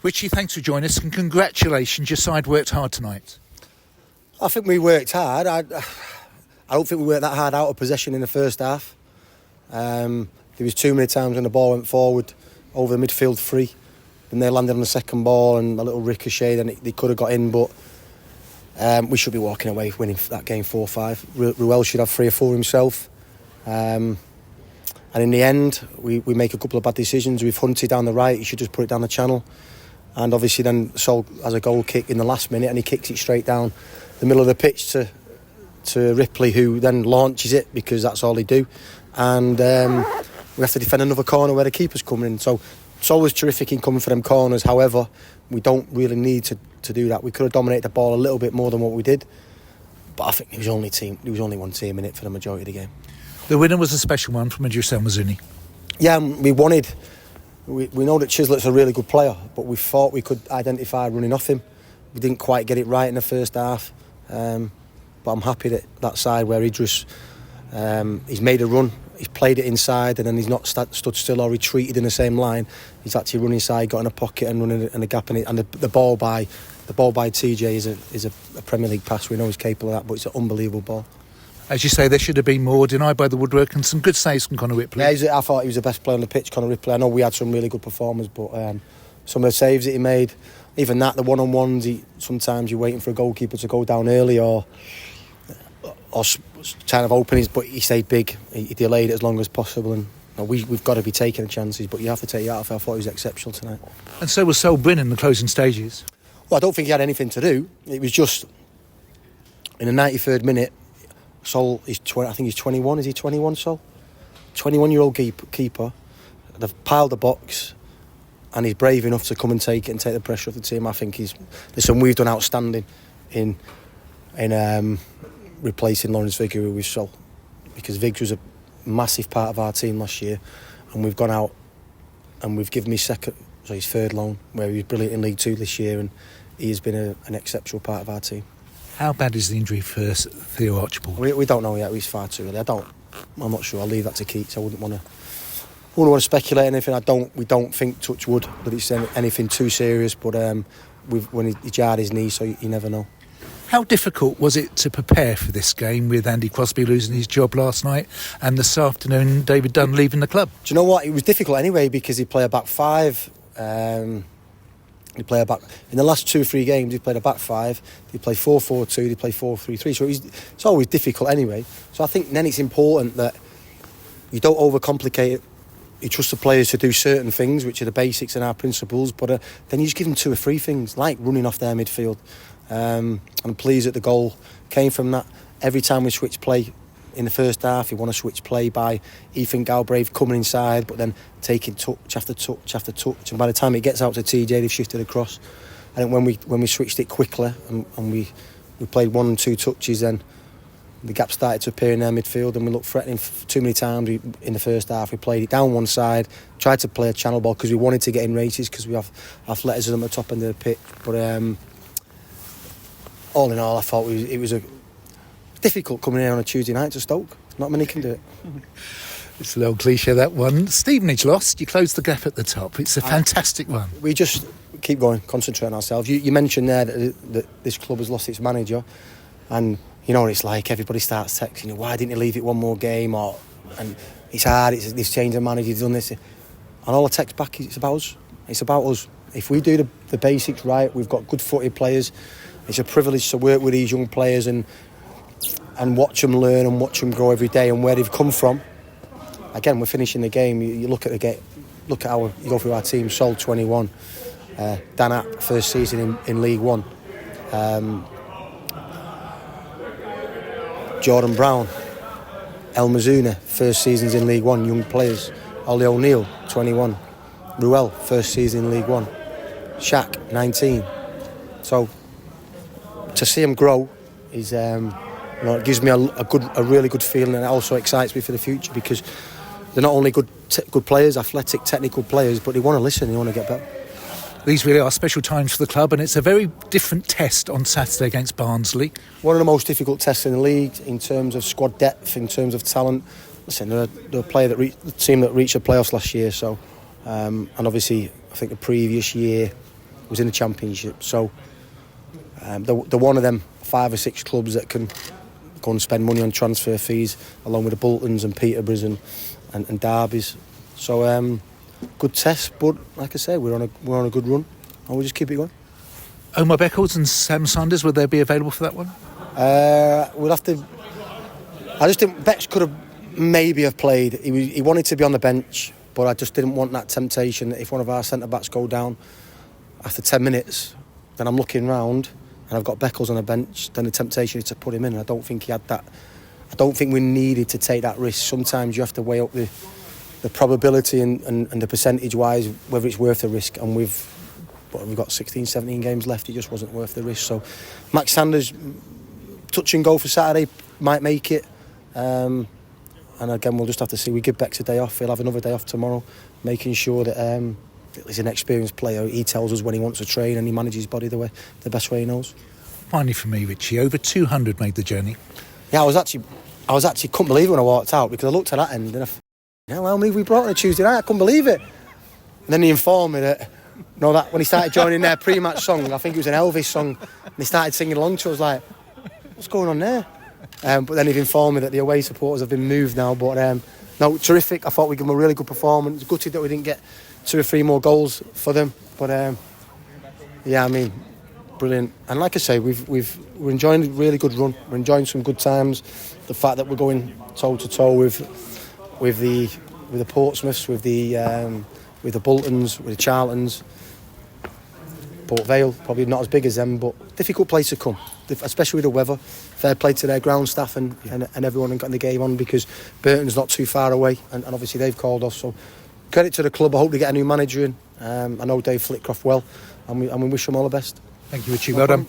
Richie, thanks for joining us and congratulations, your side worked hard tonight. I think we worked hard. I don't think we worked that hard out of possession in the first half. There was too many times when the ball went forward over the midfield three and they landed on the second ball and a little ricochet, then they could have got in, but we should be walking away winning that game 4-5. Ruel should have 3 or 4 himself. And in the end, we make a couple of bad decisions. We've hunted down the right, he should just put it down the channel. And obviously then Sol has a goal kick in the last minute and he kicks it straight down the middle of the pitch to Ripley, who then launches it because that's all they do. And we have to defend another corner where the keeper's coming in. So it's always terrific in coming for them corners. However, we don't really need to do that. We could have dominated the ball a little bit more than what we did. But I think there was only one team in it for the majority of the game. The winner was a special one from Idrissa Mazuni. Yeah, we know that Chislett's a really good player, but we thought we could identify running off him. We didn't quite get it right in the first half, but I'm happy that side where Idris, he's made a run, he's played it inside, and then he's not stood still or retreated in the same line. He's actually run inside, got in a pocket and running in a gap in it. And the ball by TJ is a Premier League pass. We know he's capable of that, but it's an unbelievable ball. As you say, there should have been more, denied by the woodwork, and some good saves from Conor Ripley. Yeah, I thought he was the best player on the pitch, Conor Ripley. I know we had some really good performers, but some of the saves that he made, even that, the one-on-ones, sometimes you're waiting for a goalkeeper to go down early or kind of open his, but he stayed big. He delayed it as long as possible, and we've got to be taking the chances, but you have to take it out. I thought he was exceptional tonight. And so was Sol Bryn in the closing stages. Well, I don't think he had anything to do. It was just in the 93rd minute. Sol is I think he's 21. Is he 21, Sol? 21-year-old keeper. They've piled the box, and he's brave enough to come and take it and take the pressure off the team. I think we've done outstanding in replacing Lawrence Vigouroux with Sol, because Viggs was a massive part of our team last year, and we've gone out and we've given his third loan, where he was brilliant in League 2 this year, and he has been an exceptional part of our team. How bad is the injury for Theo Archibald? We don't know yet. He's far too early. I'm not sure. I'll leave that to Keats. I wouldn't want to speculate anything. We don't think, touch wood, that it's anything too serious. But when he jarred his knee, so you never know. How difficult was it to prepare for this game with Andy Crosby losing his job last night and this afternoon David Dunn leaving the club? Do you know what? It was difficult anyway because he played a back five. He played a back in the last 2-3 games. He played a back five. He played 4-4-2. He played 4-3-3. So it's always difficult anyway. So I think then it's important that you don't overcomplicate it. You trust the players to do certain things, which are the basics and our principles. But then you just give them 2 or 3 things, like running off their midfield. I'm pleased that the goal came from that. Every time we switch play in the first half, you want to switch play by Ethan Galbraith coming inside, but then taking touch after touch after touch. And by the time it gets out to TJ, they've shifted across. I think when we switched it quickly and we played 1 and 2 touches, then the gap started to appear in their midfield, and we looked threatening too many times in the first half. We played it down one side, tried to play a channel ball because we wanted to get in races because we have athleticism at the top end of the pitch. But all in all, I thought it was difficult coming in on a Tuesday night to Stoke. Not many can do it. It's a little cliche, that one. Stevenage lost, you closed the gap at the top. It's a fantastic one. We just keep going, concentrate on ourselves. You mentioned there that this club has lost its manager, and you know what it's like. Everybody starts texting, why didn't you leave it one more game? And it's hard, this change of manager, he's done this. And all I text back is, it's about us. It's about us. If we do the basics right, we've got good footed players. It's a privilege to work with these young players and watch them learn and watch them grow every day and where they've come from. Again, we're finishing the game. You look at the game. Look at you go through our team. Sol 21, Dan App first season in League 1, Jordan Brown, El Mazuna first seasons in League 1, young players. Ollie O'Neill 21, Ruel first season in League 1, Shaq 19. So to see them grow is. It gives me a really good feeling, and it also excites me for the future because they're not only good players, athletic, technical players, but they want to listen, they want to get better. These really are special times for the club, and it's a very different test on Saturday against Barnsley. One of the most difficult tests in the league in terms of squad depth, in terms of talent. Listen, they're the team that reached the playoffs last year, so and obviously I think the previous year was in the Championship. So they're one of them 5 or 6 clubs that can go and spend money on transfer fees, along with the Boltons and Peterboroughs and Derbies. So good test, but like I say, we're on a good run, and we'll just keep it going. Omar Beckles and Sam Sanders, will they be available for that one? We'll have to. I just think Bex could have maybe have played. He wanted to be on the bench, but I just didn't want that temptation that if one of our centre backs go down after 10 minutes, then I'm looking round and I've got Beckles on the bench. Then the temptation is to put him in. And I don't think he had that. I don't think we needed to take that risk. Sometimes you have to weigh up the probability and the percentage wise whether it's worth the risk. And we've got 16, 17 games left. It just wasn't worth the risk. So Max Sanders, touch and go for Saturday, might make it. And again, we'll just have to see. We give Bex a day off. He'll have another day off tomorrow, making sure that he's an experienced player. He tells us when he wants to train, and he manages his body the best way he knows. Finally, for me, Richie, over 200 made the journey. Yeah, I was actually couldn't believe it when I walked out, because I looked at that end and I thought, how many have we brought on a Tuesday night? I couldn't believe it. And then he informed me that when he started joining their pre-match song, I think it was an Elvis song, and he started singing along to us. Like, what's going on there? But then he'd informed me that the away supporters have been moved now. But no, terrific. I thought we gave them a really good performance. Gutted that we didn't get 2 or 3 more goals for them. But yeah, I mean, brilliant. And like I say, we're enjoying a really good run. We're enjoying some good times. The fact that we're going toe to toe with the Portsmouths, with the Boltons, with the Charltons. Port Vale, probably not as big as them, but difficult place to come, especially with the weather. Fair play to their ground staff and everyone and got the game on, because Burton's not too far away, and obviously they've called us. So credit to the club. I hope they get a new manager in. I know Dave Flitcroft well, and we wish them all the best. Thank you, Richie. Well done.